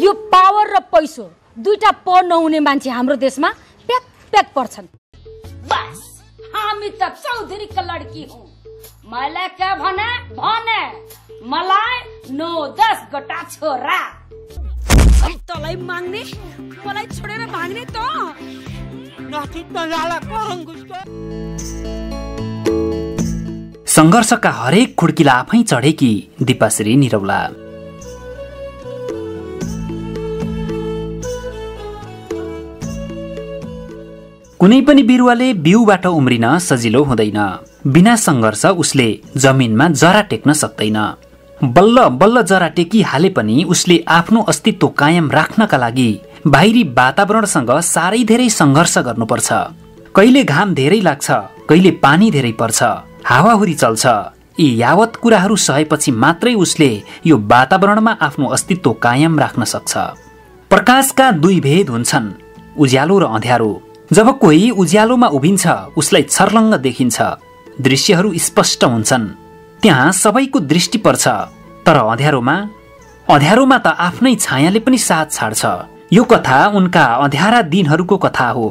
यो पावर र पैसो दुईटा प नहुने मान्छे हाम्रो देशमा प्याक प्याक पर्छन्। बस हामी त चौधरीको लड्की हौ। मलाई के भने भने मलाई 9-10 गोटा छोरा। तलाई माग्ने मलाई छोडेर भाग्ने त नठी तलाला करंगुस्को। संघर्षका हरेक खुड्किला आफै चढेकी दीपाश्री निरौला। कुनै पनि बिरुवाले बिउबाट उम्रिन सजिलो हुँदैन। बिना संघर्ष उसले जमिनमा जरा टेक्न सक्दैन। बल्ल बल्ल जरा टेकी हाले पनि उसले आफ्नो अस्तित्व कायम राख्नका लागि बाहिरी वातावरणसँग साह्रै धेरै संघर्ष गर्नुपर्छ। कहिले घाम धेरै लाग्छ, कहिले पानी धेरै पर्छ, हावाहुरी चल्छ। यी यावत कुराहरू सहेपछि मात्रै उसले यो वातावरणमा आफ्नो अस्तित्व कायम राख्न सक्छ। प्रकाशका दुई भेद हुन्छन्, उज्यालो र अँध्यारो। जब कोही उज्यालोमा उभिन्छ उसलाई छर्लङ्ग देखिन्छ, दृश्यहरू स्पष्ट हुन्छन्, त्यहाँ सबैको दृष्टि पर्छ। तर अँध्यारोमा त आफ्नै छायाले पनि साथ छाड्छ। यो कथा उनका अँध्यारा दिनहरूको कथा हो,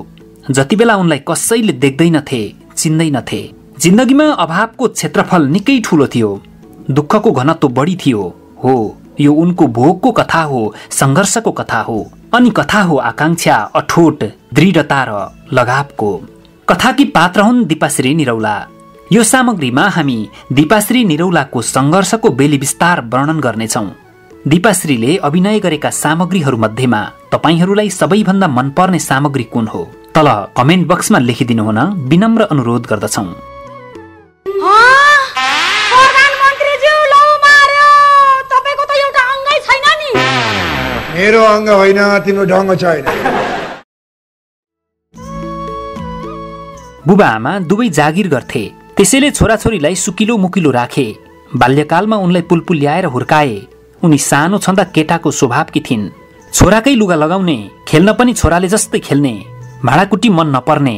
जति बेला उनलाई कसैले देख्दैनथे, चिन्दैनथे। जिन्दगीमा अभावको क्षेत्रफल निकै ठूलो थियो, दुःखको घनत्व बढी थियो। हो, यो उनको भोगको कथा हो, संघर्षको कथा हो। अनि कथा हो आकांक्षा, अठोट, दृढता र लगावको। कथाकी पात्र हुन् दीपाश्री निरौला। यो सामग्रीमा हामी दीपाश्री निरौलाको संघर्षको बेली विस्तार वर्णन गर्नेछौँ। दीपाश्रीले अभिनय गरेका सामग्रीहरू मध्येमा तपाईहरूलाई सबैभन्दा मनपर्ने सामग्री कुन हो? तल कमेन्ट बक्समा लेखिदिनु हुन विनम्र अनुरोध गर्दछौँ। मेरो अङ्ग होइन, तिम्रो ढङ्ग छैन। बुबा आमा दुवै जागिर गर्थे, त्यसैले छोराछोरीलाई सुकिलो मुकिलो राखे। बाल्यकालमा उनलाई पुलपुल ल्याएर हुर्काए। उनी सानो छँदा केटाको स्वभावकी थिइन्। छोराकै लुगा लगाउने, खेल्न पनि छोराले जस्तै खेल्ने, भाँडाकुटी मन नपर्ने।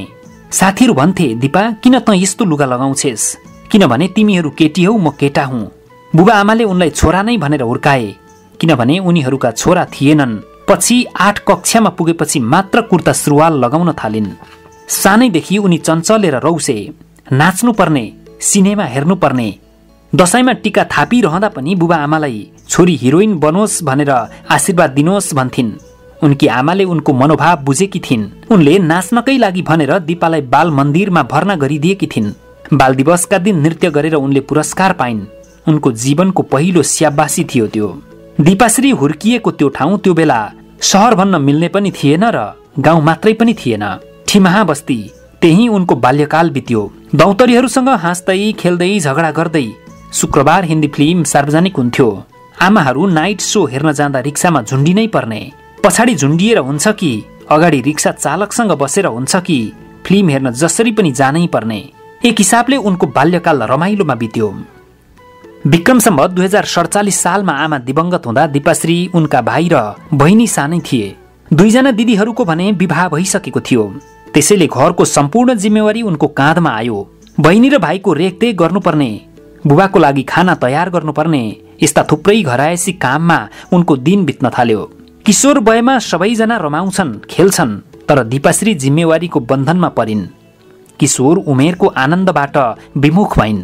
साथीहरू भन्थे, दिपा किन त यस्तो लुगा लगाउँछेस्? किनभने तिमीहरू केटी हौ, म केटा हुँ। बुबा आमाले उनलाई छोरा नै भनेर हुर्काए, किनभने उनीहरूका छोरा थिएनन्। पछि 8 कक्षामा पुगेपछि मात्र कुर्ता सुरुवाल लगाउन थालिन्। सानैदेखि उनी चञ्चलेर रौसे, नाच्नुपर्ने, सिनेमा हेर्नुपर्ने। दशैंमा टीका थापिरहँदा पनि बुबा आमालाई छोरी हिरोइन बनोस् भनेर आशीर्वाद दिनुहोस् भन्थिन्। उनकी आमाले उनको मनोभाव बुझेकी थिइन्। उनले नाच्नकै लागि भनेर दिपालाई बाल मन्दिरमा भर्ना गरिदिएकी थिइन्। बाल दिवसका दिन नृत्य गरेर उनले पुरस्कार पाइन्। उनको जीवनको पहिलो स्याबासी थियो त्यो। दीपाश्री हुर्किएको त्यो ठाउँ त्यो बेला सहर भन्न मिल्ने पनि थिएन र गाउँ मात्रै पनि थिएन, ठिमाहा बस्ती। त्यही उनको बाल्यकाल बित्यो। दौतरीहरूसँग हाँस्दै खेल्दै झगडा गर्दै। शुक्रबार हिन्दी फिल्म सार्वजनिक हुन्थ्यो। आमाहरू नाइट शो हेर्न जाँदा रिक्सामा झुन्डिनै पर्ने। पछाडि झुन्डिएर हुन्छ कि अगाडि रिक्सा चालकसँग बसेर हुन्छ कि फिल्म हेर्न जसरी पनि जानै पर्ने। एक हिसाबले उनको बाल्यकाल रमाइलोमा बित्यो। विक्रम सम्वत 2047 सालमा आमा दिवंगत हुँदा दीपाश्री, उनका भाइ र बहिनी सानै थिए। 2 जना दिदीहरूको भने विवाह भइसकेको थियो। त्यसैले घरको सम्पूर्ण जिम्मेवारी उनको काँधमा आयो। बहिनी र भाइको रेखदेख गर्नुपर्ने, बुबाको लागि खाना तयार गर्नुपर्ने, यस्ता थुप्रै घरायसी काममा उनको दिन बित्न थाल्यो। किशोर वयमा सबैजना रमाउँछन्, खेल्छन्, तर दीपाश्री जिम्मेवारीको बन्धनमा परिन्। किशोर उमेरको आनन्दबाट विमुख भइन्।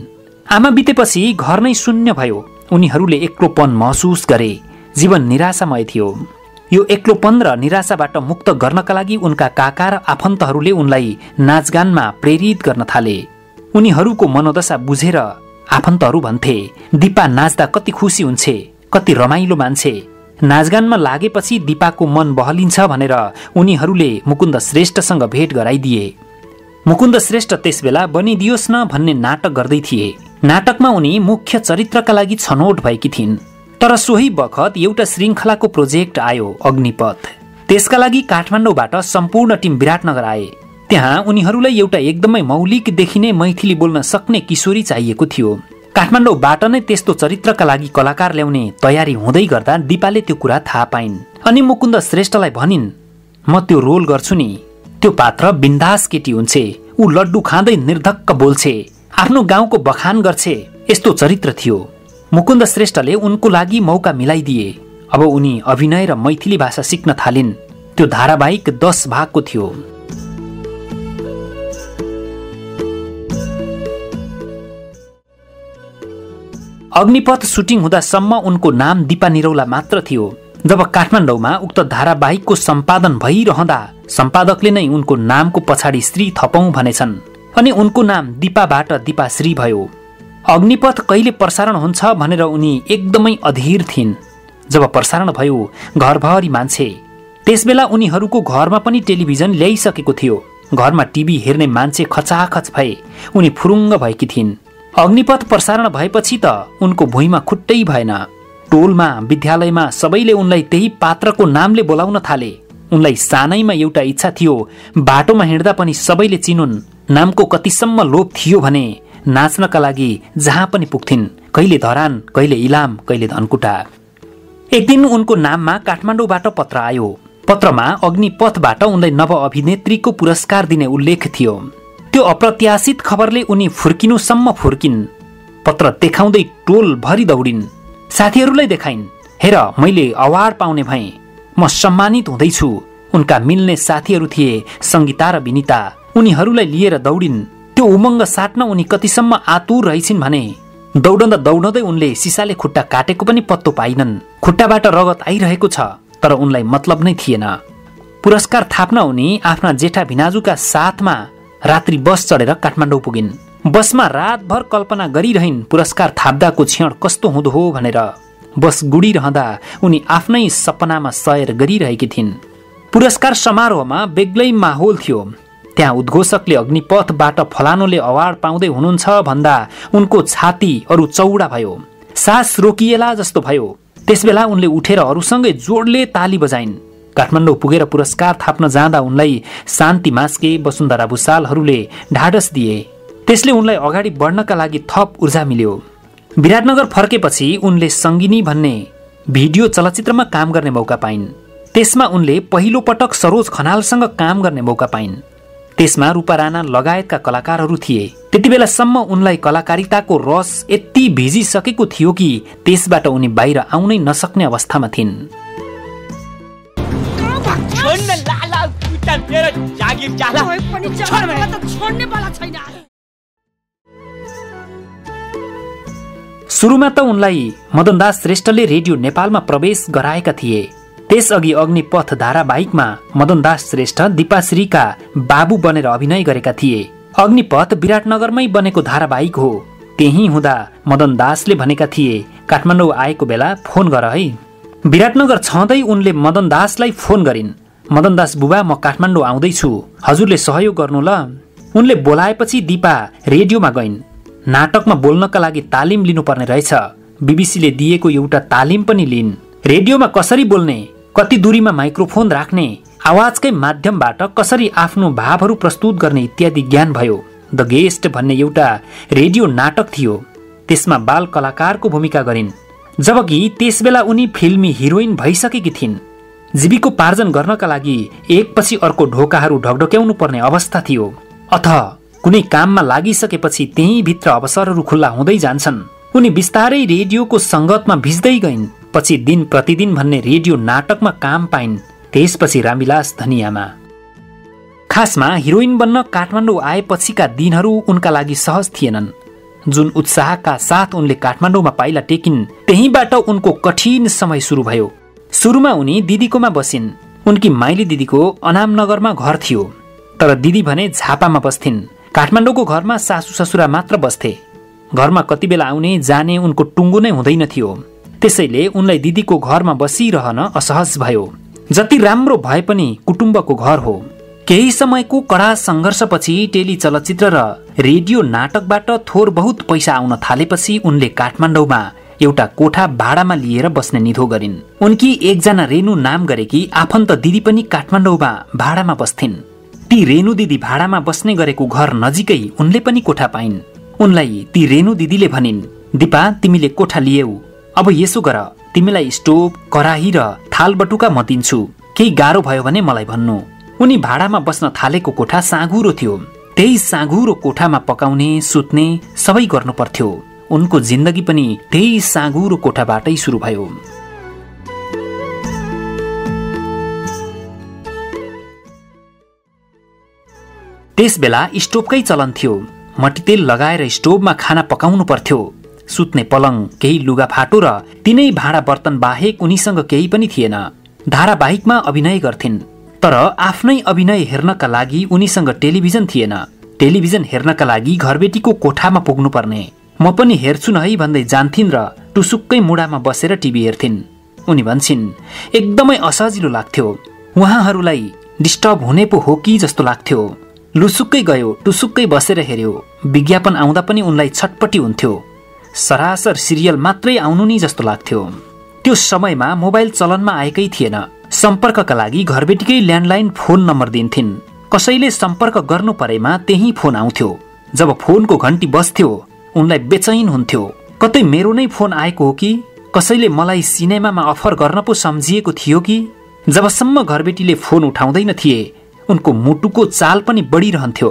आमा बितेपछि घर नै शून्य भयो। उनीहरूले एक्लोपन महसुस गरे। जीवन निराशामय थियो। यो एक्लोपन र निराशाबाट मुक्त गर्नका लागि उनका काका र आफन्तहरूले उनलाई नाचगानमा प्रेरित गर्न थाले। उनीहरूको मनोदशा बुझेर आफन्तहरू भन्थे, दिपा नाच्दा कति खुसी हुन्छे, कति रमाइलो मान्छे। नाचगानमा लागेपछि दिपाको मन बहलिन्छ भनेर उनीहरूले मुकुन्द श्रेष्ठसँग भेट गराइदिए। मुकुन्द श्रेष्ठ त्यसबेला बनिदियोस् न भन्ने नाटक गर्दै थिए। नाटकमा उनी मुख्य चरित्रका लागि छनौट भएकी थिइन्। तर सोही बखत एउटा श्रृङ्खलाको प्रोजेक्ट आयो, अग्निपथ। त्यसका लागि काठमाडौँबाट सम्पूर्ण टिम विराटनगर आए। त्यहाँ उनीहरूलाई एउटा एकदमै मौलिक देखिने मैथिली बोल्न सक्ने किशोरी चाहिएको थियो। काठमाडौँबाट नै त्यस्तो चरित्रका लागि कलाकार ल्याउने तयारी हुँदै गर्दा दिपाले त्यो कुरा थाहा पाइन्। अनि मुकुन्द श्रेष्ठलाई भनिन्, म त्यो रोल गर्छु नि। त्यो पात्र बिन्दास केटी हुन्छे, ऊ लड्डु खाँदै निर्धक्क बोल्छे, आफ्नो गाउँको बखान गर्छे, यस्तो चरित्र थियो। मुकुन्द श्रेष्ठले उनको लागि मौका मिलाइदिए। अब उनी अभिनय र मैथिली भाषा सिक्न थालिन्। त्यो धारावाहिक 10 भागको थियो। अग्निपथ सुटिङ हुँदासम्म उनको नाम दिपा निरौला मात्र थियो। जब काठमाडौँमा उक्त धारावाहिकको सम्पादन भइरहँदा सम्पादकले नै उनको नामको पछाडि श्री थपौं भनेछन् अनि उनको नाम दिपाबाट दिपाश्री भयो। अग्निपथ कहिले प्रसारण हुन्छ भनेर उनी एकदमै अधीर थिइन्। जब प्रसारण भयो घरभरि मान्छे, त्यसबेला उनीहरूको घरमा पनि टेलिभिजन ल्याइसकेको थियो। घरमा टिभी हेर्ने मान्छे खचाखच भए उनी फुरुङ्ग भएकी थिइन्। अग्निपथ प्रसारण भएपछि त उनको भुइँमा खुट्टै भएन। टोलमा विद्यालयमा सबैले उनलाई त्यही पात्रको नामले बोलाउन थाले। उनलाई सानैमा एउटा इच्छा थियो, बाटोमा हिँड्दा पनि सबैले चिनुन्। नामको कतिसम्म लोभ थियो भने नाच्नका लागि जहाँ पनि पुग्थिन्, कहिले धरान, कहिले इलाम, कहिले धनकुटा। एक दिन उनको नाममा काठमाडौँबाट पत्र आयो। पत्रमा अग्निपथबाट उनलाई नव अभिनेत्रीको पुरस्कार दिने उल्लेख थियो। त्यो अप्रत्याशित खबरले उनी फुर्किनुसम्म फुर्किन्। पत्र देखाउँदै टोल भरि दौडिन्। साथीहरूलाई देखाइन्, हेर मैले अवार्ड पाउने भएँ, म सम्मानित हुँदैछु। उनका मिल्ने साथीहरू थिए सङ्गीता र विनिता। उनीहरूलाई लिएर दौडिन्। त्यो उमङ्ग साट्न उनी कतिसम्म आतुर रहेछिन् भने दौडँदा दौडँदै उनले सिसाले खुट्टा काटेको पनि पत्तो पाइनन्। खुट्टाबाट रगत आइरहेको छ तर उनलाई मतलब नै थिएन। पुरस्कार थाप्न उनी आफ्ना जेठा भिनाजुका साथमा रात्रि बस चढेर काठमाडौँ पुगिन्। बसमा रातभर कल्पना गरिरहन् पुरस्कार थाप्दाको क्षण कस्तो हुँदो हो भनेर। बस गुडिरहँदा उनी आफ्नै सपनामा सयर गरिरहेकी थिइन्। पुरस्कार समारोहमा बेग्लै माहौल थियो। त्यहाँ उद्घोषकले अग्निपथबाट फलानोले अवार्ड पाउँदै हुनुहुन्छ भन्दा उनको छाती अरू चौडा भयो। सास रोकिएला जस्तो भयो। त्यसबेला उनले उठेर अरूसँगै जोडले ताली बजाइन्। काठमाडौँ पुगेर पुरस्कार थाप्न जाँदा उनलाई शान्ति मास्के, वसुन्धरा भुसालहरूले ढाडस दिए। त्यसले उनलाई अगाडि बढ्नका लागि थप ऊर्जा मिल्यो। विराटनगर फर्केपछि उनले सङ्गिनी भन्ने भिडियो चलचित्रमा काम गर्ने मौका पाइन्। त्यसमा उनले पहिलो पटक सरोज खनालसँग काम गर्ने मौका पाइन्। त्यसमा रूपा राणा लगायतका कलाकारहरू थिए। त्यति बेलासम्म उनलाई कलाकारिताको रस यति भिजिसकेको थियो कि त्यसबाट उनी बाहिर आउनै नसक्ने अवस्थामा थिइन्। सुरुमा त उनलाई मदनदास श्रेष्ठले रेडियो नेपालमा प्रवेश गराएका थिए। त्यसअघि अग्निपथ धारावाहिकमा मदनदास श्रेष्ठ दिपाश्रीका बाबु बनेर अभिनय गरेका थिए। अग्निपथ विराटनगरमै बनेको धारावाहिक हो। त्यही हुँदा मदनदासले भनेका थिए, काठमाडौँ आएको बेला फोन गर है। विराटनगर छँदै उनले मदनदासलाई फोन गरिन्। मदनदास बुबा, म काठमाडौँ आउँदैछु, हजुरले सहयोग गर्नु ल। उनले बोलाएपछि दिपा रेडियोमा गइन्। नाटकमा बोल्नका लागि तालिम लिनुपर्ने रहेछ। बीबीसीले दिएको एउटा तालिम पनि लिन्। रेडियोमा कसरी बोल्ने, कति दूरीमा माइक्रोफोन राख्ने, आवाजकै माध्यमबाट कसरी आफ्नो भावहरू प्रस्तुत गर्ने इत्यादि ज्ञान भयो। द गेस्ट भन्ने एउटा रेडियो नाटक थियो। त्यसमा बाल कलाकारको भूमिका गरिन्। जबकि त्यसबेला उनी फिल्मी हिरोइन भइसकेकी थिइन्। जीविकोपार्जन गर्नका लागि एकपछि अर्को ढोकाहरू ढकढक्याउनु पर्ने अवस्था थियो। अथ कुनै काममा लागिसकेपछि त्यही भित्र अवसरहरू खुल्ला हुँदै जान्छन्। उनी बिस्तारै रेडियोको सङ्गतमा भिज्दै गइन्। पछि दिन प्रतिदिन भन्ने रेडियो नाटकमा काम पाइन्। त्यसपछि रामविलास धनियामा। खासमा हिरोइन बन्न काठमाडौँ आएपछिका दिनहरू उनका लागि सहज थिएनन्। जुन उत्साहका साथ उनले काठमाडौँमा पाइला टेकिन्, त्यहीबाट उनको कठिन समय सुरु भयो। सुरुमा उनी दिदीकोमा बसिन्। उनकी माइली दिदीको अनामनगरमा घर थियो, तर दिदी भने झापामा बस्थिन्। काठमाडौँको घरमा सासू ससुरा मात्र बस्थे। घरमा कति बेला आउने जाने उनको टुङ्गो नै हुँदैन थियो। त्यसैले उनलाई दिदीको घरमा बसिरहन असहज भयो। जति राम्रो भए पनि कुटुम्बको घर हो। केही समयको कडा सङ्घर्षपछि टेली चलचित्र र रेडियो नाटकबाट थोर बहुत पैसा आउन थालेपछि उनले काठमाडौँमा एउटा कोठा भाडामा लिएर बस्ने निधो गरिन्। उनकी एकजना रेणु नाम गरेकी आफन्त दिदी पनि काठमाडौँमा भाडामा बस्थिन्। ती रेणु दिदी भाडामा बस्ने गरेको घर नजिकै उनले पनि कोठा पाइन्। उनलाई ती रेणु दिदीले भनिन्, दिपा तिमीले कोठा लियौ, अब यसो गर, तिमीलाई स्टोभ, कराही र थाल बटुका म दिन्छु, केही गाह्रो भयो भने मलाई भन्नु। उनी भाडामा बस्न थालेको कोठा साँघुरो थियो। त्यही साँघुरो कोठामा पकाउने, सुत्ने सबै गर्नु पर्थ्यो। उनको जिन्दगी पनि त्यही साँघुरो कोठाबाटै सुरु भयो। त्यसबेला स्टोभकै चलन थियो। मट्टीतेल लगाएर स्टोभमा खाना पकाउनु पर्थ्यो। सुत्ने पलङ, केही लुगाफाटो र तिनै भाँडा बर्तन बाहेक उनीसँग केही पनि थिएन। धारावाहिकमा अभिनय गर्थिन्, तर आफ्नै अभिनय हेर्नका लागि उनीसँग टेलिभिजन थिएन। टेलिभिजन हेर्नका लागि घरबेटीको कोठामा पुग्नुपर्ने। म पनि हेर्छु न है भन्दै जान्थिन् र टुसुक्कै मुडामा बसेर टिभी हेर्थिन्। उनी भन्छन्, एकदमै असजिलो लाग्थ्यो। उहाँहरूलाई डिस्टर्ब हुने पो हो कि जस्तो लाग्थ्यो। लुसुक्कै गयो, टुसुक्कै बसेर हेर्यो। विज्ञापन आउँदा पनि उनलाई छटपटी हुन्थ्यो। सरासर सिरियल मात्रै आउनु नि जस्तो लाग्थ्यो। त्यो समयमा मोबाइल चलनमा आएकै थिएन। सम्पर्कका लागि घरबेटीकै ल्यान्डलाइन फोन नम्बर दिन्थिन्। कसैले सम्पर्क गर्नु परेमा त्यही फोन आउँथ्यो। जब फोनको घन्टी बज्थ्यो उनलाई बेचैन हुन्थ्यो। कतै मेरो नै फोन आएको हो कि, कसैले मलाई सिनेमामा अफर गर्न पो सम्झिएको थियो कि। जबसम्म घरबेटीले फोन उठाउँदैन थिए उनको मुटुको चाल पनि बढिरहन्थ्यो।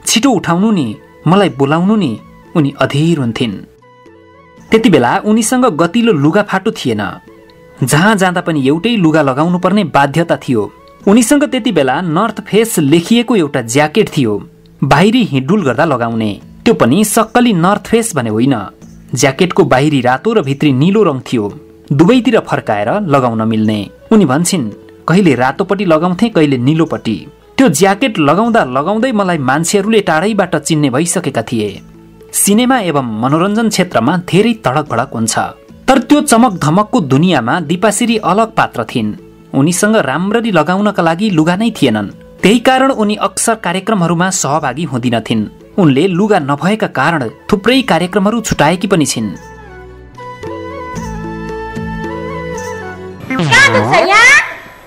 छिटो उठाउनु नि, मलाई बोलाउनु नि, उनी अधीर हुन्थिन्। त्यति बेला उनीसँग गतिलो लुगाफाटो थिएन। जहाँ जाँदा पनि एउटै लुगा लगाउनु पर्ने बाध्यता थियो। उनीसँग त्यति बेला नर्थ फेस लेखिएको एउटा ज्याकेट थियो, बाहिरी हिँडडुल गर्दा लगाउने। त्यो पनि सक्कली नर्थ फेस भने होइन। ज्याकेटको बाहिरी रातो र भित्री नीलो रङ थियो, दुवैतिर फर्काएर लगाउन मिल्ने। उनी भन्छन्, कहिले रातोपट्टि लगाउँथे, कहिले नीलोपट्टि। त्यो ज्याकेट लगाउँदा लगाउँदै मलाई मान्छेहरूले टाढैबाट चिन्ने भइसकेका थिए। सिनेमा एवं मनोरञ्जन क्षेत्रमा धेरै तडक भडक हुन्छ, तर त्यो चमक धमकको दुनियाँमा दिपाश्री अलग पात्र थिइन्। उनीसँग राम्ररी लगाउनका लागि लुगा नै थिएनन्। त्यही कारण उनी अक्सर कार्यक्रमहरूमा सहभागी हुँदिनथिन्। उनले लुगा नभएका कारण थुप्रै कार्यक्रमहरू छुटाएकी पनि छिन्।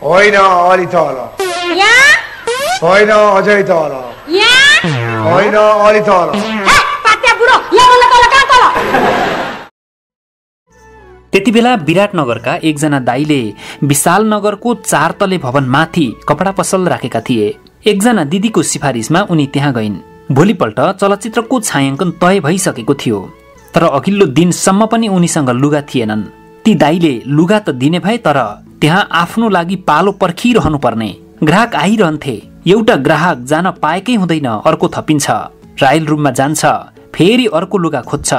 होइन अलि तल, होइन अझै तल, होइन अलि तल। त्यति बेला विराटनगरका एकजना दाइले विशालनगरको 4 तले भवन माथि कपडा पसल राखेका थिए। एकजना दिदीको सिफारिसमा उनी त्यहाँ गइन्। भोलिपल्ट चलचित्रको छायाङ्कन तय भइसकेको थियो, तर अघिल्लो दिनसम्म पनि उनीसँग लुगा थिएनन्। ती दाइले लुगा त दिने भए, तर त्यहाँ आफ्नो लागि पालो पर्खिरहनु पर्ने। ग्राहक आइरहन्थे, एउटा ग्राहक जान पाएकै हुँदैन, अर्को थपिन्छ। ट्रायल रुममा जान्छ, फेरि अर्को लुगा खोज्छ।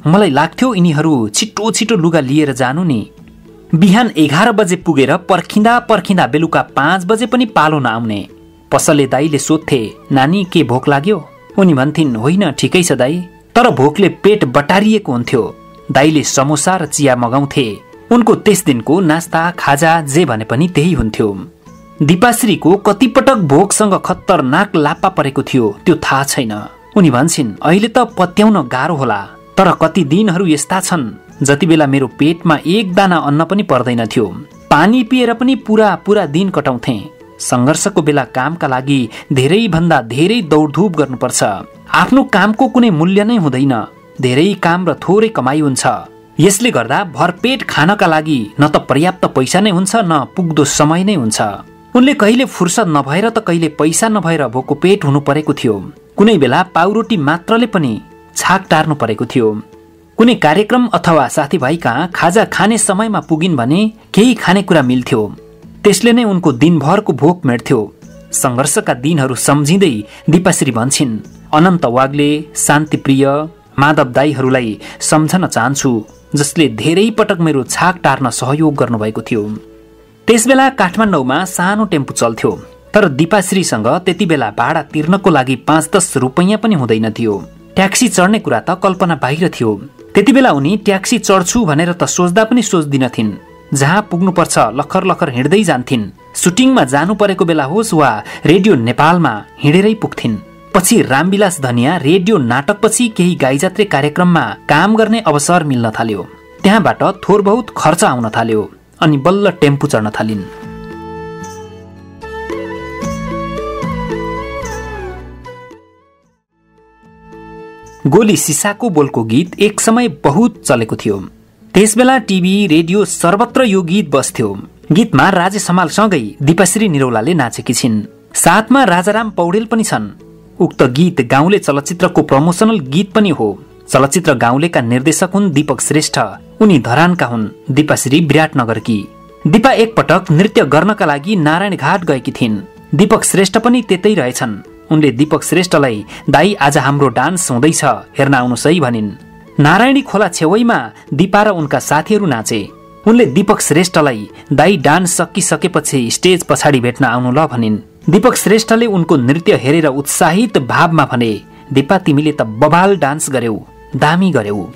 मलाई लाग्थ्यो यिनीहरू छिटो छिटो लुगा लिएर जानु नि। बिहान 11 बजे पुगेर पर्खिँदा पर्खिँदा बेलुका 5 बजे पनि पालो नआउने। पसलले दाइले सोध्थे, नानी के भोक लाग्यो? उनी भन्थिन्, होइन ठिकै छ दाइ, तर भोकले पेट बटारिएको हुन्थ्यो। दाइले समोसा र चिया मगाउँथे। उनको त्यस दिनको नास्ता खाजा जे भने पनि त्यही हुन्थ्यो। दिपाश्रीको कतिपटक भोकसँग खतरनाक लाप्पा परेको थियो त्यो थाहा छैन। उनी भन्छन्, अहिले त पत्याउन गाह्रो होला, तर कति दिनहरू यस्ता छन् जति बेला मेरो पेटमा एक दाना अन्न पनि पर्दैन थियो। पानी पिएर पनि पूरा पूरा दिन कटाउँथे। संघर्षको बेला कामका लागि धेरै भन्दा धेरै दौडधुप गर्नुपर्छ। आफ्नो कामको कुनै मूल्य नै हुँदैन। धेरै काम र थोरै कमाई हुन्छ। यसले गर्दा भरपेट खानका लागि न त पर्याप्त पैसा नै हुन्छ, न पुग्दो समय नै हुन्छ। उनले कहिले फुर्सद नभएर त कहिले पैसा नभएर भोको पेट हुनु परेको थियो। कुनै बेला पाउरोटी मात्रले पनि छाक टार्नु परेको थियो। कुनै कार्यक्रम अथवा साथीभाइ कहाँ खाजा खाने समयमा पुगिन् भने केही खानेकुरा मिल्थ्यो। त्यसले नै उनको दिनभरको भोक मेट्थ्यो। संघर्षका दिनहरू सम्झिँदै दिपाश्री भन्छन्, अनन्त वाग्ले, शान्तिप्रिय, माधव दाईहरूलाई सम्झन चाहन्छु, जसले धेरै पटक मेरो छाक टार्न सहयोग गर्नुभएको थियो। त्यसबेला काठमाडौँमा सानो टेम्पो चल्थ्यो, तर दिपाश्रीसँग त्यति बेला भाडा तिर्नको लागि 5-10 रुपैयाँ पनि हुँदैन थियो। ट्याक्सी चढ्ने कुरा त कल्पना बाहिर थियो। त्यति बेला उनी ट्याक्सी चढ्छु भनेर त सोच्दा पनि सोच्दिनथिन्। जहाँ पुग्नुपर्छ लखर लखर हिँड्दै जान्थिन्। सुटिङमा जानु परेको बेला होस् वा रेडियो नेपालमा हिँडेरै पुग्थिन्। पछि रामविलास धनिया रेडियो नाटकपछि केही गाईजात्रे कार्यक्रममा काम गर्ने अवसर मिल्न थाल्यो। त्यहाँबाट थोर बहुत खर्च आउन थाल्यो, अनि बल्ल टेम्पो चढ्न थालिन्। गोली सिसाको बोलको गीत एक समय बहुत चलेको थियो। त्यसबेला टिभी रेडियो सर्वत्र यो गीत बस्थ्यो। गीतमा राजेश हमालसँगै दिपाश्री निरौलाले नाचेकी छिन्। साथमा राजाराम पौडेल पनि छन्। उक्त गीत गाउँले चलचित्रको प्रमोसनल गीत पनि हो। चलचित्र गाउँलेका निर्देशक हुन् दीपक श्रेष्ठ। उनी धरानका हुन्, दिपाश्री विराटनगरकी। दिपा एकपटक नृत्य गर्नका लागि नारायण घाट गएकी थिइन्। दीपक श्रेष्ठ पनि त्यतै रहेछन्। उनले दीपक श्रेष्ठलाई दाई आज हाम्रो डान्स हुँदैछ हेर्न आउनुहोस् है भनिन्। नारायणी खोला छेउैमा दिपा र उनका साथीहरू नाचे। उनले दीपक श्रेष्ठलाई दाई डान्स सकिसकेपछि स्टेज पछाडि भेट्न आउनु ल भनिन्। दीपक श्रेष्ठले उनको नृत्य हेरेर उत्साहित भावमा भने, दिपा तिमीले त बबाल डान्स गर्यौ, दामी गर्यौ।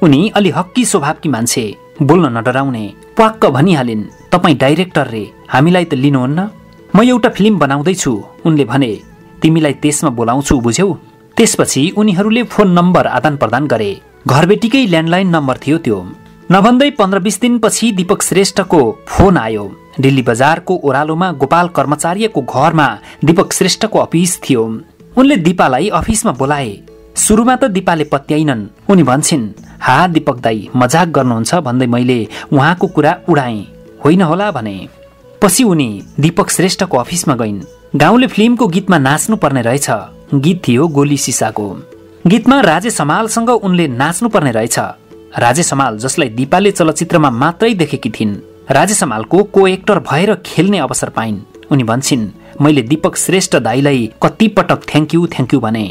उनी अलि हक्की स्वभावकी मान्छे, बोल्न नडराउने, प्वाक्क भनिहालिन्, तपाईँ डाइरेक्टर रे, हामीलाई त लिनुहुन्न? म एउटा फिल्म बनाउँदैछु, उनले भने, तिमीलाई त्यसमा बोलाउँछु बुझ्यौ। त्यसपछि उनीहरूले फोन नम्बर आदान प्रदान गरे। घरबेटीकै ल्यान्डलाइन नम्बर थियो त्यो। नभन्दै 15-20 दिनपछि दीपक श्रेष्ठको फोन आयो। दिल्ली बजारको ओह्रालोमा गोपाल कर्मचार्यको घरमा दीपक श्रेष्ठको अफिस थियो। उनले दिपालाई अफिसमा बोलाए। सुरुमा त दिपाले पत्याइनन्। उनी भन्छन्, हा दीपक दाई मजाक गर्नुहुन्छ भन्दै मैले उहाँको कुरा उडाएँ, होइन होला भने। पछि उनी दीपक श्रेष्ठको अफिसमा गइन्। गाउँले फिल्मको गीतमा नाच्नु पर्ने रहेछ। गीत थियो गोली सिसाको। गीतमा राजेश हमालसँग उनले नाच्नु पर्ने रहेछ। राजेश हमाल जसलाई दिपाले चलचित्रमा मात्रै देखेकी थिइन्, राजेश हमालको को एक्टर भएर खेल्ने अवसर पाइन्। उनी भन्छन्, मैले दीपक श्रेष्ठ दाईलाई कति पटक थ्याङ्क यू भने।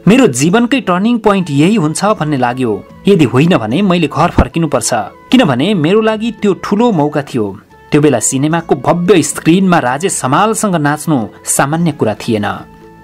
मेरो जीवनकै टर्निङ पोइन्ट यही हुन्छ भन्ने लाग्यो। यदि होइन भने मैले घर फर्किनुपर्छ, किनभने मेरो लागि त्यो ठूलो मौका थियो। त्यो बेला सिनेमाको भव्य स्क्रिनमा राजेश हमालसँग नाच्नु सामान्य कुरा थिएन।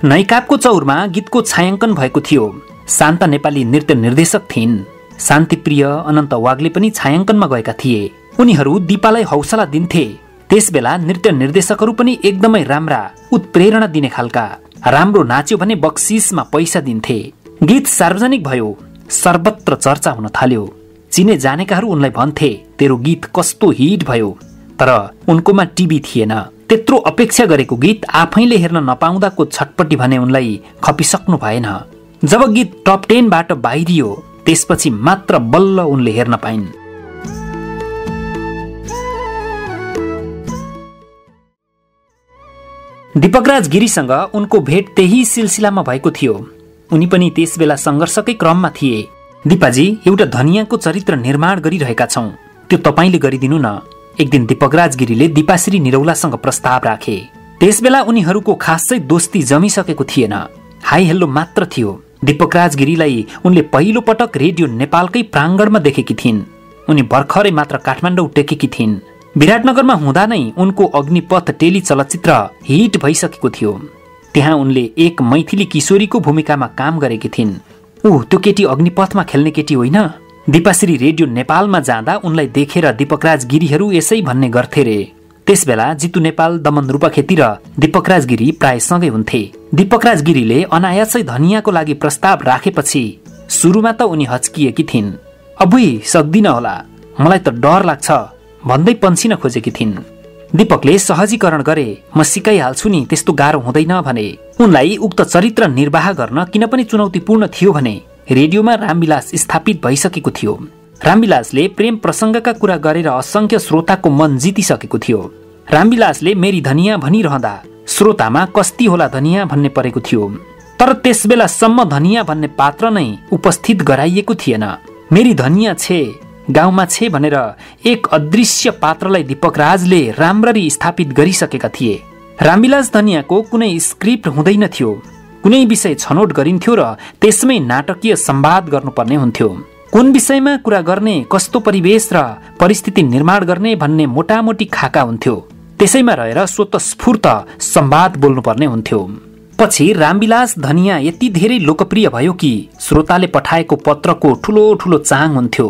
नैकापको चौरमा गीतको छायाङ्कन भएको थियो। शान्ता नेपाली नृत्य निर्देशक थिइन्। शान्तिप्रिय अनन्त वाग्ले पनि छायाङ्कनमा गएका थिए। उनीहरू दिपालाई हौसला दिन्थे। त्यसबेला नृत्य निर्देशकहरू पनि एकदमै राम्रा, उत्प्रेरणा दिने खालका। राम्रो नाच्यो भने बक्सिसमा पैसा दिन्थे। गीत सार्वजनिक भयो, सर्वत्र चर्चा हुन थाल्यो। चिने जानेकाहरू उनलाई भन्थे, तेरो गीत कस्तो हिट भयो। तर उनकोमा टिभी थिएन। त्यत्रो अपेक्षा गरेको गीत आफैले हेर्न नपाउँदाको छटपटी भने उनलाई खपिसक्नु भएन। जब गीत टप 10 बाट बाहिरियो त्यसपछि मात्र बल्ल उनले हेर्न पाइन्। दीपकराज गिरीसँग उनको भेट त्यही सिलसिलामा भएको थियो। उनी पनि त्यसबेला सङ्घर्षकै क्रममा थिए। दिपाजी, एउटा धनियाको चरित्र निर्माण गरिरहेका छौं, त्यो तपाईले गरिदिनु न। एक दिन दीपकराज गिरीले दिपाश्री निरौलासँग प्रस्ताव राखे। त्यसबेला उनीहरूको खासै दोस्ती जमिसकेको थिएन, हाई हेल्लो मात्र थियो। दीपकराज गिरीलाई उनले पहिलो पटक रेडियो नेपालकै प्राङ्गणमा देखेकी थिइन्। उनी भर्खरै मात्र काठमाडौँ टेकेकी थिइन्। विराटनगरमा हुँदा नै उनको अग्निपथ टेली चलचित्र हिट भइसकेको थियो। त्यहाँ उनले एक मैथिली किशोरीको भूमिकामा काम गरेकी थिइन्। त्यो केटी अग्निपथमा खेल्ने केटी होइन? दिपाश्री रेडियो नेपालमा जाँदा उनलाई देखेर दीपकराज गिरीहरू यसै भन्ने गर्थे रे। त्यसबेला जितु नेपाल, दमन रूपखेती र दीपकराज गिरी प्राय सँगै हुन्थे। दीपकराज गिरीले अनायासै धनियाको लागि प्रस्ताव राखेपछि सुरुमा त उनी हच्किएकी थिइन्। अबुई सक्दिन होला, मलाई त डर लाग्छ भन्दै पन्सिन खोजेकी थिइन्। दीपकले सहजीकरण गरे, म सिकाइहाल्छु नि, त्यस्तो गाह्रो हुँदैन भने। उनलाई उक्त चरित्र निर्वाह गर्न किन पनि चुनौतीपूर्ण थियो भने रेडियोमा रामविलास स्थापित भइसकेको थियो। रामविलासले प्रेम प्रसङ्गका कुरा गरेर असंख्य श्रोताको मन जितिसकेको थियो। रामविलासले मेरी धनिया भनिरहँदा श्रोतामा कस्ती होला धनिया भन्ने परेको थियो। तर त्यसबेलासम्म धनिया भन्ने पात्र नै उपस्थित गराइएको थिएन। मेरी धनिया छे, गाउँमा छे भनेर एक अदृश्य पात्रलाई दीपकराजले राम्ररी स्थापित गरिसकेका थिए। रामविलास धनियाको कुनै स्क्रिप्ट हुँदैन थियो, कुनै विषय छनौट गरिन्थ्यो र त्यसमै नाटकीय संवाद गर्नुपर्ने हुन्थ्यो। कुन विषयमा कुरा गर्ने, कस्तो परिवेश र परिस्थिति निर्माण गर्ने भन्ने मोटामोटी खाका हुन्थ्यो। त्यसैमा रहेर स्वतस्फूर्त संवाद बोल्नुपर्ने हुन्थ्यो। पछि रामविलास धनिया यति धेरै लोकप्रिय भयो कि श्रोताले पठाएको पत्रको ठूलो ठूलो चाङ हुन्थ्यो।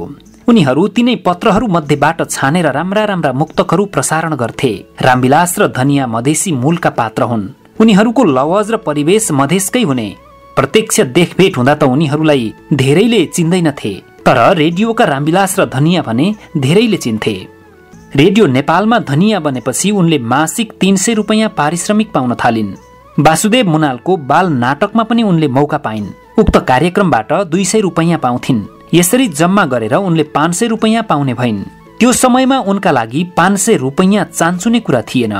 उनीहरू तिनै पत्रहरू मध्येबाट छानेर राम्रा राम्रा मुक्तकहरू प्रसारण गर्थे। रामविलास र धनिया मधेसी मूलका पात्र हुन्। उनीहरूको लवज र परिवेश मधेसकै हुने। प्रत्यक्ष देखभेट हुँदा त उनीहरूलाई धेरैले चिन्दैनथे, तर रेडियोका रामविलास र धनिया भने धेरैले चिन्थे। रेडियो नेपालमा धनिया बनेपछि उनले मासिक 300 रुपैयाँ पारिश्रमिक पाउन थालिन्। वासुदेव मुनालको बाल नाटकमा पनि उनले मौका पाइन्। उक्त कार्यक्रमबाट 200 रुपैयाँ पाउँथिन्। यसरी जम्मा गरेर उनले 500 रुपैयाँ पाउने भइन्। त्यो समयमा उनका लागि 500 रुपैयाँ चान्चुने कुरा थिएन,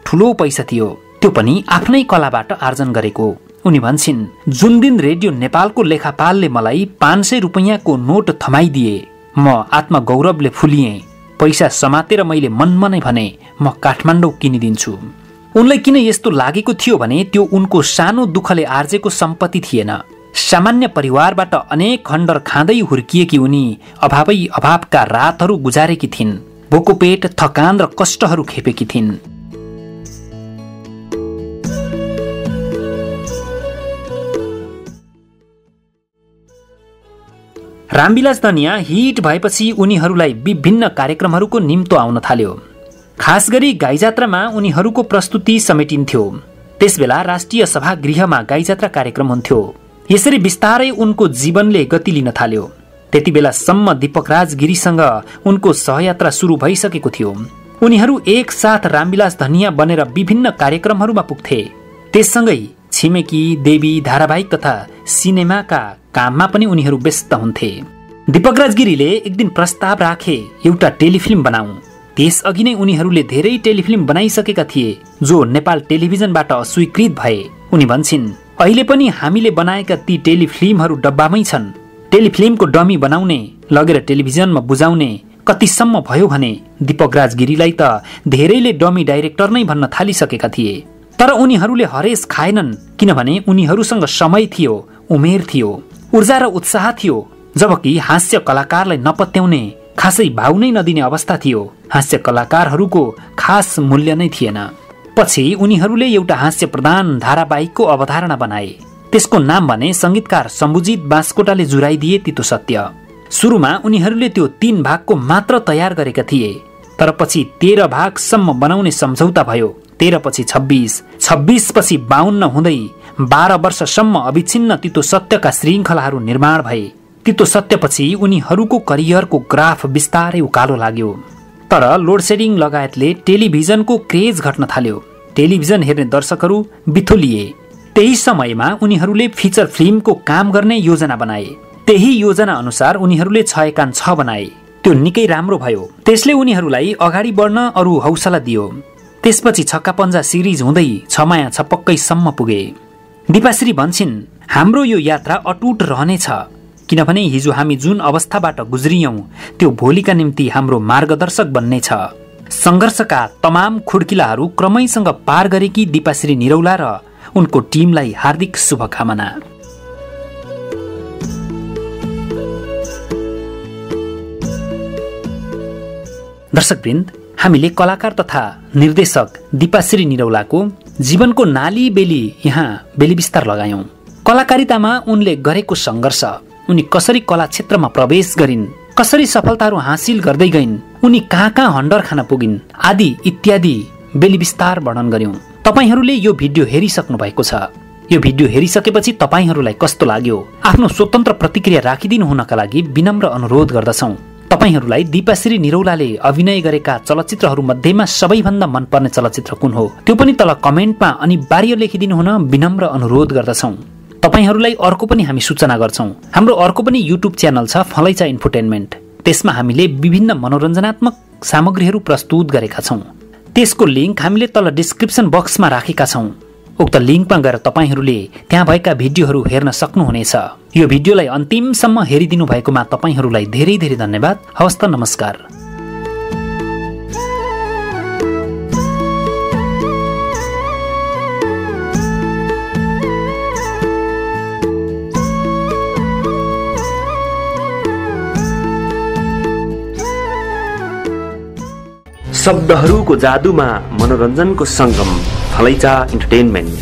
ठूलो पैसा थियो, त्यो पनि आफ्नै कलाबाट आर्जन गरेको। उनी भन्छन्, जुन दिन रेडियो नेपालको लेखापालले मलाई 500 रुपैयाँको नोट थमाइदिए, म आत्मगौरवले फुलिएँ। पैसा समातेर मैले मनमा नै भने, म काठमाडौँ किनिदिन्छु। उनलाई किन यस्तो लागेको थियो भने त्यो उनको सानो दुःखले आर्जेको सम्पत्ति थिएन। सामान्य परिवारबाट अनेक खण्डर खाँदै हुर्किएकी उनी अभावै अभावका रातहरू गुजारेकी थिइन्। भोको पेट, थकान र कष्टहरू खेपेकी थिइन्। रामविलास धनिया हिट भएपछि उनीहरूलाई विभिन्न कार्यक्रमहरूको निम्तो आउन थाल्यो। खास गरी गाई जात्रामा उनीहरूको प्रस्तुति समेटिन्थ्यो। त्यसबेला राष्ट्रिय सभागृहमा गाई जात्रा कार्यक्रम हुन्थ्यो। यसरी बिस्तारै उनको जीवनले गति लिन थाल्यो। त्यति बेलासम्म दीपकराज गिरीसँग उनको सहयात्रा सुरु भइसकेको थियो। उनीहरू एकसाथ रामविलास धनिया बनेर विभिन्न कार्यक्रमहरूमा पुग्थे। त्यससँगै छिमेकी, देवी, धारावाहिक तथा सिनेमाका काममा पनि उनीहरू व्यस्त हुन्थे। दीपकराज गिरीले एक दिन प्रस्ताव राखे, एउटा टेलिफिल्म बनाऊ। त्यसअघि नै उनीहरूले धेरै टेलिफिल्म बनाइसकेका थिए जो नेपाल टेलिभिजनबाट अस्वीकृत भए। उनी भन्छन्, अहिले पनि हामीले बनाएका ती टेलिफिल्महरू डब्बामै छन्। टेलिफिल्मको डमी बनाउने, लगेर टेलिभिजनमा बुझाउने कतिसम्म भयो भने दीपकराज गिरीलाई त धेरैले डमी डाइरेक्टर नै भन्न थालिसकेका थिए। तर उनीहरूले हरेस खाएनन्, किनभने उनीहरूसँग समय थियो, उमेर थियो, ऊर्जा र उत्साह थियो। जबकि हास्य कलाकारलाई नपत्याउने, खासै भाउ नै नदिने अवस्था थियो। हास्य कलाकारहरूको खास मूल्य नै थिएन। पछि उनीहरूले एउटा हास्य प्रधान धारावाहिकको अवधारणा बनाए। त्यसको नाम भने संगीतकार शम्भुजित बास्कोटाले जुराइदिए तितो सत्य। सुरुमा उनीहरूले त्यो 3 भागको मात्र तयार गरेका थिए। तर पछि 13 भागसम्म बनाउने सम्झौता भयो। 13 पछि 26, 26 पछि 52 हुँदै 12 वर्षसम्म अविच्छिन्न तितो सत्यका श्रृङ्खलाहरू निर्माण भए। तितो सत्यपछि उनीहरूको करियरको ग्राफ बिस्तारै उकालो लाग्यो। तर लोडसेडिङ लगायतले टेलिभिजनको क्रेज घट्न थाल्यो। टेलिभिजन हेर्ने दर्शकहरू बिथोलिए। त्यही समयमा उनीहरूले फिचर फिल्मको काम गर्ने योजना बनाए। त्यही योजना अनुसार उनीहरूले 6 एकान 6 बनाए। त्यो निकै राम्रो भयो। त्यसले उनीहरूलाई अगाडि बढ्न अरू हौसला दियो। त्यसपछि छक्का पञ्जा सिरिज हुँदै 6 माया 6 पक्कैसम्म पुगे। दिपाश्री भन्छन्, हाम्रो यो यात्रा अटुट रहनेछ, किनभने हिजो हामी जुन अवस्थाबाट गुज्रियौं त्यो भोलिका निम्ति हाम्रो मार्गदर्शक बन्नेछ। संघर्षका तमाम खुड्किलाहरू क्रमैसँग पार गरेकी दिपाश्री निरौला र उनको टिमलाई हार्दिक शुभकामना। दर्शकवृन्द, हामीले कलाकार तथा निर्देशक दिपाश्री निरौलाको जीवनको नाली बेली यहाँ बेलीविस्तार लगायौं। कलाकारितामा उनले गरेको संघर्ष, उनी कसरी कला क्षेत्रमा प्रवेश गरिन्, कसरी सफलताहरू हासिल गर्दै गइन्, उनी कहाँ कहाँ हन्डर खान पुगिन् आदि इत्यादि बेलीविस्तार वर्णन गर्यौं। तपाईहरूले यो भिडियो हेरिसक्नु भएको छ। यो भिडियो हेरिसकेपछि तपाईहरूलाई कस्तो लाग्यो आफ्नो स्वतन्त्र प्रतिक्रिया राखिदिनु हुनका लागि विनम्र अनुरोध गर्दछौं। तपाईहरूलाई दिपाश्री निरौलाले अभिनय गरेका चलचित्रहरू मध्येमा सबैभन्दा मनपर्ने चलचित्र कुन हो त्यो पनि तल कमेन्टमा अनिवार्य लेखिदिनु हुन विनम्र अनुरोध गर्दछौं। तपाईहरूलाई अर्को पनि हामी सूचना गर्छौं। हाम्रो अर्को पनि युट्युब च्यानल छ, फलैचा इन्फोटेनमेन्ट। त्यसमा हामीले विभिन्न मनोरञ्जनात्मक सामग्रीहरू प्रस्तुत गरेका छौं। त्यसको लिंक हामीले तल डिस्क्रिप्सन बक्समा राखेका छौं। उक्त लिंकमा गएर तपाईहरूले त्यहाँ भएका भिडियोहरू हेर्न सक्नुहुनेछ। यो भिडियोलाई अन्तिमसम्म हेरिदिनु भएकोमा तपाईहरूलाई धेरै धेरै धन्यवाद। हवस् त, नमस्कार। शब्दहरूको जादुमा मनोरञ्जनको संगम, फलैचा इन्टरटेनमेन्ट।